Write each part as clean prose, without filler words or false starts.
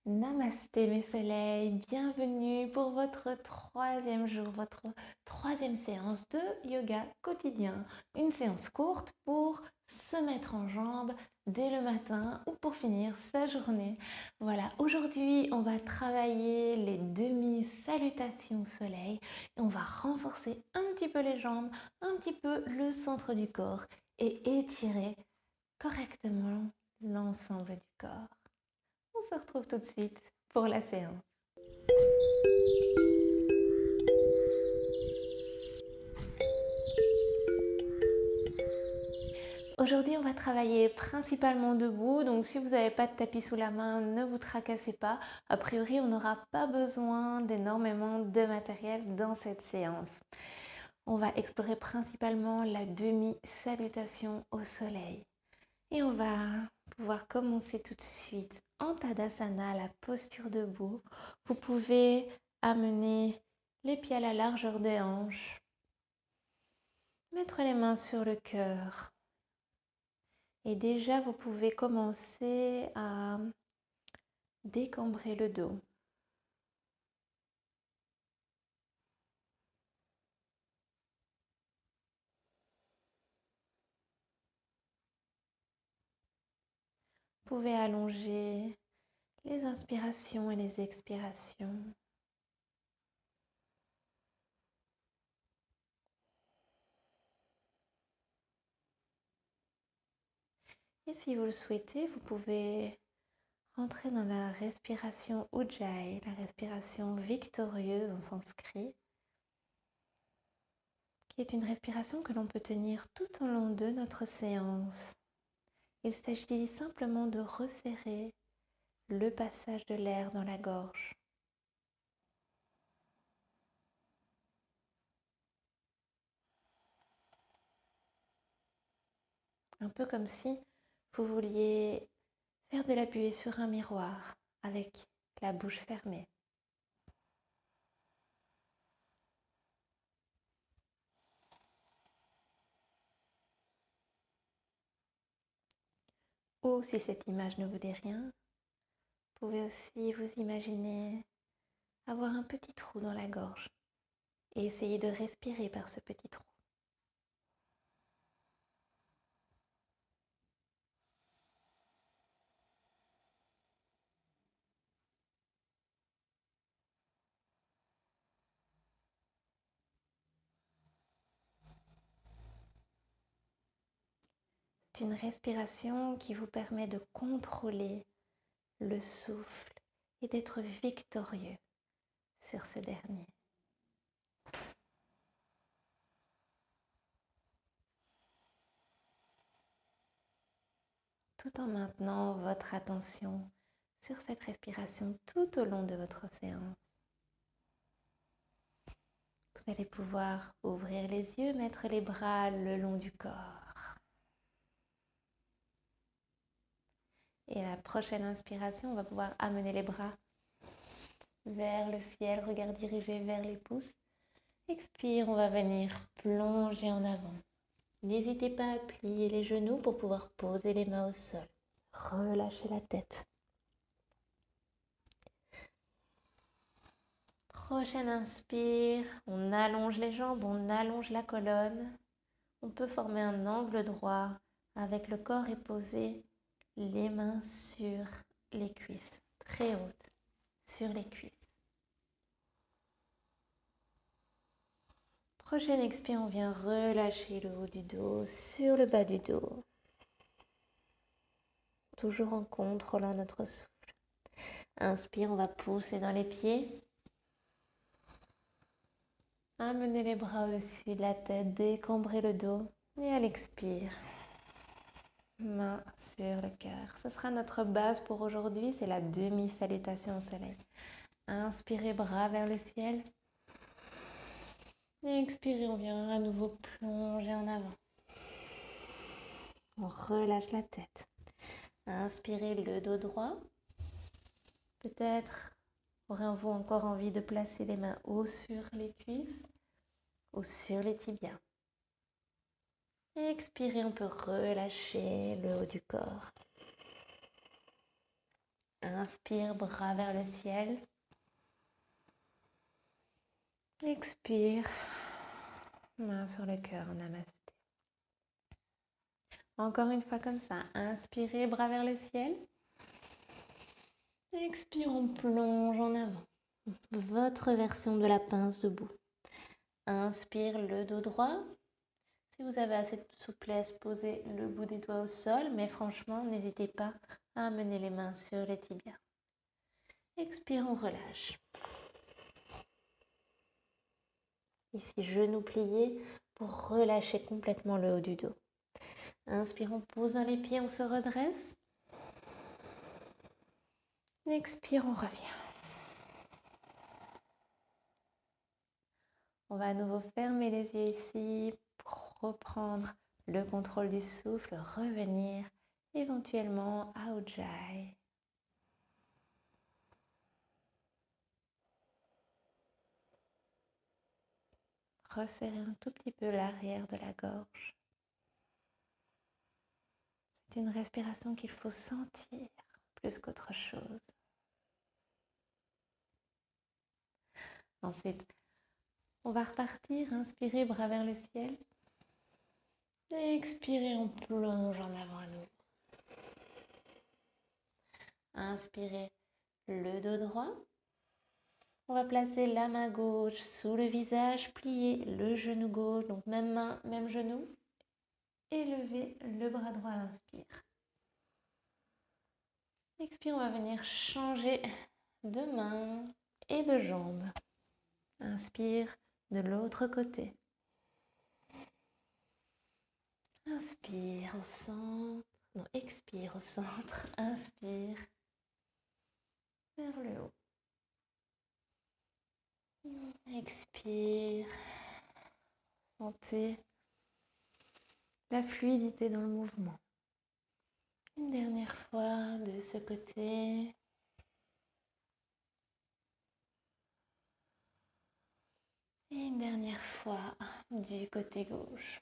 Namasté mes soleils, bienvenue pour votre troisième jour, votre troisième séance de yoga quotidien. Une séance courte pour se mettre en jambes dès le matin ou pour finir sa journée. Voilà, aujourd'hui on va travailler les demi-salutations au soleil et on va renforcer un petit peu les jambes, un petit peu le centre du corps et étirer correctement l'ensemble du corps. On se retrouve tout de suite pour la séance. Aujourd'hui, on va travailler principalement debout, donc si vous n'avez pas de tapis sous la main, ne vous tracassez pas. A priori, on n'aura pas besoin d'énormément de matériel dans cette séance. On va explorer principalement la demi-salutation au soleil. Et on va pouvoir commencer tout de suite en Tadasana, la posture debout. Vous pouvez amener les pieds à la largeur des hanches, mettre les mains sur le cœur. Et déjà, vous pouvez commencer à décambrer le dos. Vous pouvez allonger les inspirations et les expirations. Et si vous le souhaitez, vous pouvez rentrer dans la respiration Ujjayi, la respiration victorieuse en sanskrit, qui est une respiration que l'on peut tenir tout au long de notre séance. Il s'agit simplement de resserrer le passage de l'air dans la gorge. Un peu comme si vous vouliez faire de la buée sur un miroir avec la bouche fermée. Ou si cette image ne vous dit rien, vous pouvez aussi vous imaginer avoir un petit trou dans la gorge et essayer de respirer par ce petit trou. C'est une respiration qui vous permet de contrôler le souffle et d'être victorieux sur ce dernier. Tout en maintenant votre attention sur cette respiration tout au long de votre séance. Vous allez pouvoir ouvrir les yeux, mettre les bras le long du corps. Et à la prochaine inspiration, on va pouvoir amener les bras vers le ciel, regard dirigé vers les pouces. Expire, on va venir plonger en avant. N'hésitez pas à plier les genoux pour pouvoir poser les mains au sol. Relâchez la tête. Prochaine inspire, on allonge les jambes, on allonge la colonne. On peut former un angle droit avec le corps est posé, les mains sur les cuisses, très hautes sur les cuisses. Prochaine expire, on vient relâcher le haut du dos sur le bas du dos. Toujours en contrôlant notre souffle. Inspire, on va pousser dans les pieds. Amenez les bras au-dessus de la tête, décambrer le dos. Et à l'expire, main sur le cœur. Ce sera notre base pour aujourd'hui, c'est la demi-salutation au soleil. Inspirez, bras vers le ciel. Et expirez, on vient à nouveau plonger en avant. On relâche la tête. Inspirez le dos droit. Peut-être aurez-vous encore envie de placer les mains haut sur les cuisses ou sur les tibias. Et expirez, on peut relâcher le haut du corps. Inspire, bras vers le ciel. Expire, main sur le cœur, namasté. Encore une fois comme ça, inspirez, bras vers le ciel. Expire, on plonge en avant. Votre version de la pince debout. Inspire, le dos droit. Si vous avez assez de souplesse, posez le bout des doigts au sol, mais franchement, n'hésitez pas à amener les mains sur les tibias. Expire, on relâche. Ici, genoux pliés pour relâcher complètement le haut du dos. Inspire, on pose dans les pieds, on se redresse. Expire, on revient. On va à nouveau fermer les yeux ici pour reprendre le contrôle du souffle, revenir éventuellement à Ujjayi. Resserrer un tout petit peu l'arrière de la gorge. C'est une respiration qu'il faut sentir plus qu'autre chose. Ensuite, on va repartir, inspirer, bras vers le ciel. Et expirer, on plonge en avant à nouveau. Inspirez, le dos droit. On va placer la main gauche sous le visage, plier le genou gauche, donc même main, même genou. Et lever le bras droit à l'inspire. Expire, on va venir changer de main et de jambe. Inspire de l'autre côté. Inspire au centre. Non, expire au centre. Inspire vers le haut. Expire. Sentez la fluidité dans le mouvement. Une dernière fois de ce côté. Et une dernière fois du côté gauche.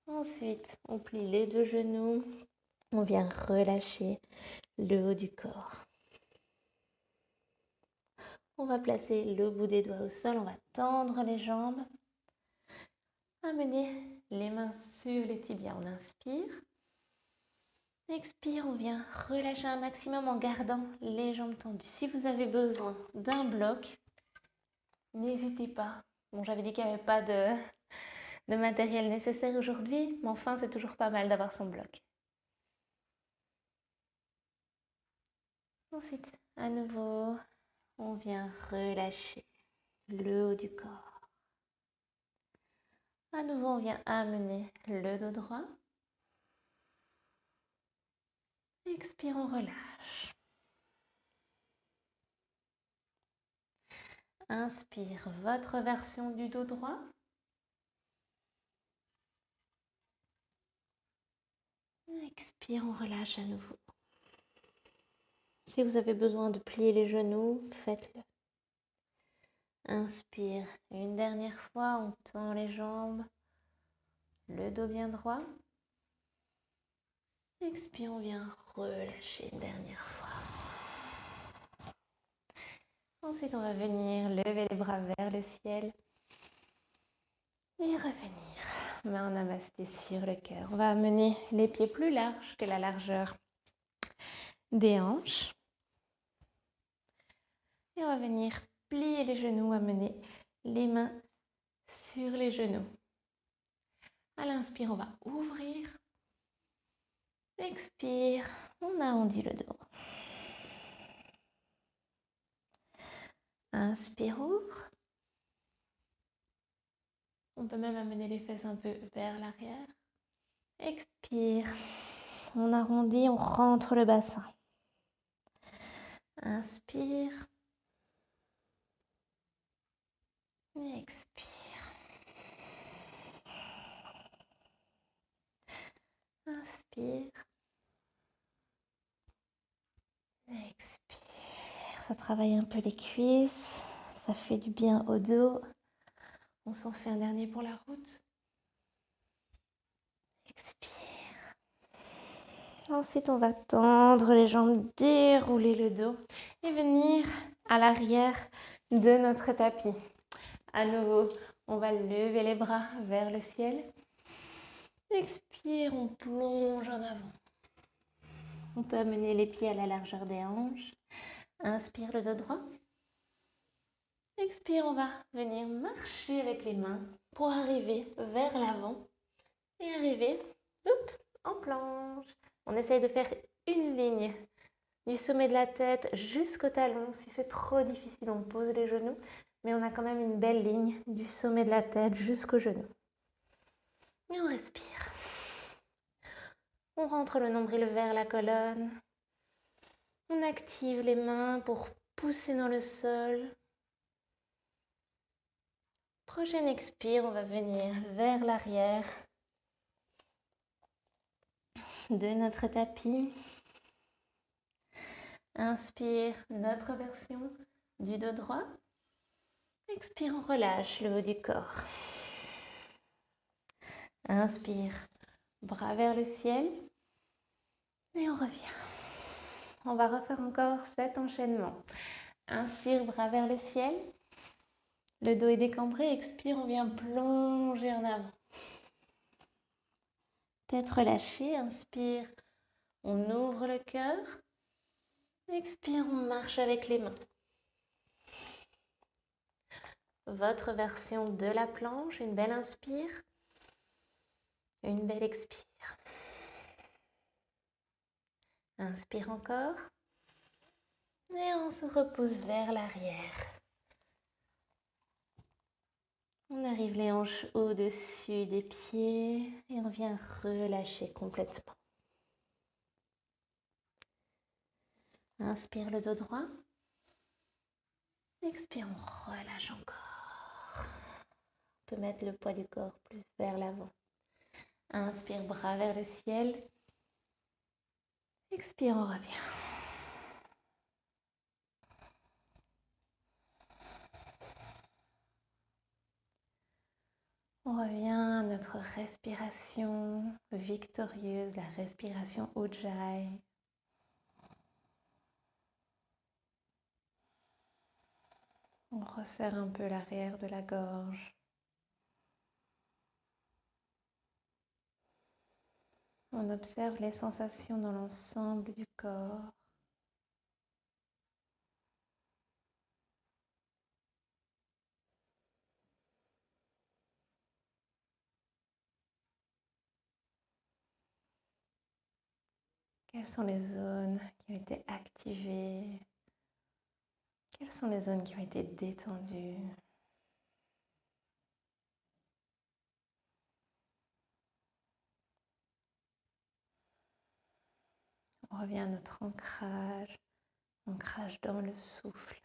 Ensuite, on plie les deux genoux. On vient relâcher le haut du corps. On va placer le bout des doigts au sol. On va tendre les jambes. Amener les mains sur les tibias. On inspire. Expire, on vient relâcher un maximum en gardant les jambes tendues. Si vous avez besoin d'un bloc, n'hésitez pas. Bon, j'avais dit qu'il n'y avait pas de matériel nécessaire aujourd'hui, mais enfin, c'est toujours pas mal d'avoir son bloc. Ensuite, à nouveau, on vient relâcher le haut du corps. À nouveau, on vient amener le dos droit. Expire, on relâche. Inspire, votre version du dos droit. Expire, on relâche à nouveau. Si vous avez besoin de plier les genoux, faites-le. Inspire, une dernière fois, on tend les jambes, le dos bien droit. Expire, on vient relâcher une dernière fois. Ensuite, on va venir lever les bras vers le ciel et revenir. Main en namasté sur le cœur. On va amener les pieds plus larges que la largeur des hanches. Et on va venir plier les genoux, amener les mains sur les genoux. À l'inspire, on va ouvrir. Expire, on arrondit le dos. Inspire, ouvre. On peut même amener les fesses un peu vers l'arrière. Expire, on arrondit, on rentre le bassin. Inspire. Expire. Inspire. Expire. Ça travaille un peu les cuisses. Ça fait du bien au dos. On s'en fait un dernier pour la route. Expire. Ensuite, on va tendre les jambes, dérouler le dos et venir à l'arrière de notre tapis. À nouveau, on va lever les bras vers le ciel. Expire, on plonge en avant. On peut amener les pieds à la largeur des hanches. Inspire le dos droit. Expire, on va venir marcher avec les mains pour arriver vers l'avant et arriver en planche. On essaye de faire une ligne du sommet de la tête jusqu'au talon. Si c'est trop difficile, on pose les genoux, mais on a quand même une belle ligne du sommet de la tête jusqu'au genou. Et on respire. On rentre le nombril vers la colonne. On active les mains pour pousser dans le sol. Prochaine expire, on va venir vers l'arrière de notre tapis. Inspire, notre version du dos droit. Expire, on relâche le haut du corps. Inspire, bras vers le ciel. Et on revient. On va refaire encore cet enchaînement. Inspire, bras vers le ciel. Le dos est décambré. Expire, on vient plonger en avant. Tête relâchée. Inspire, on ouvre le cœur. Expire, on marche avec les mains. Votre version de la planche. Une belle inspire. Une belle expire. Inspire encore. Et on se repousse vers l'arrière. On arrive les hanches au-dessus des pieds et on vient relâcher complètement. Inspire le dos droit. Expire, on relâche encore. On peut mettre le poids du corps plus vers l'avant. Inspire, bras vers le ciel. Expire, on revient. On revient à notre respiration victorieuse, la respiration Ujjayi. On resserre un peu l'arrière de la gorge. On observe les sensations dans l'ensemble du corps. Quelles sont les zones qui ont été activées? Quelles sont les zones qui ont été détendues? On revient à notre ancrage dans le souffle.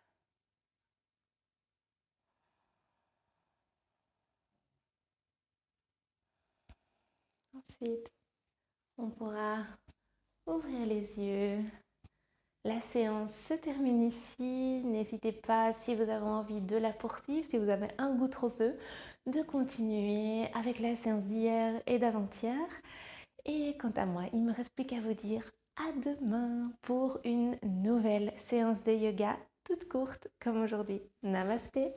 Ensuite, on pourra ouvrir les yeux. La séance se termine ici. N'hésitez pas, si vous avez envie de la poursuivre, si vous avez un goût trop peu, de continuer avec la séance d'hier et d'avant-hier. Et quant à moi, il ne me reste plus qu'à vous dire à demain pour une nouvelle séance de yoga toute courte comme aujourd'hui. Namasté!